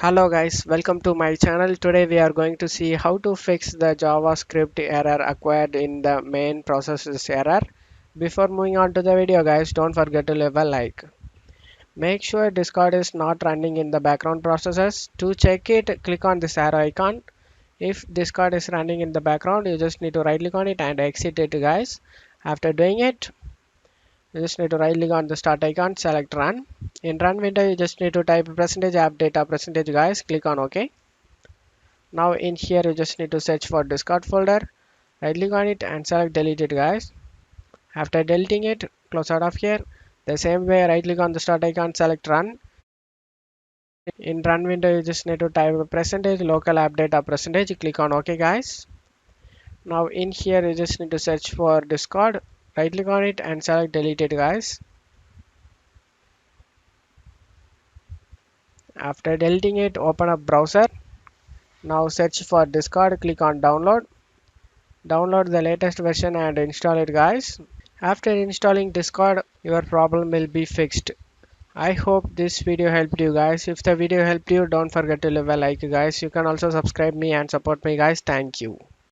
Hello guys, welcome to my channel. Today we are going to see how to fix the JavaScript error acquired in the main processes error. Before moving on to the video guys, don't forget to leave a like. Make sure Discord is not running in the background processes. To check it, click on this arrow icon. If Discord is running in the background, you just need to right click on it and exit it guys. After doing it, you just need to right click on the start icon, select run. In run window, you just need to type percentage app data percentage guys, click on OK. Now in here you just need to search for Discord folder, right click on it and select delete it guys. After deleting it, close out of here. The same way, right click on the start icon, select run. In run window you just need to type percentage local app data percentage, click on OK guys. Now in here you just need to search for Discord, right click on it and select delete it guys. After deleting it, open up browser. Now search for Discord, click on download. Download the latest version and install it guys. After installing Discord, your problem will be fixed. I hope this video helped you guys. If the video helped you, don't forget to leave a like guys. You can also subscribe me and support me guys. Thank you.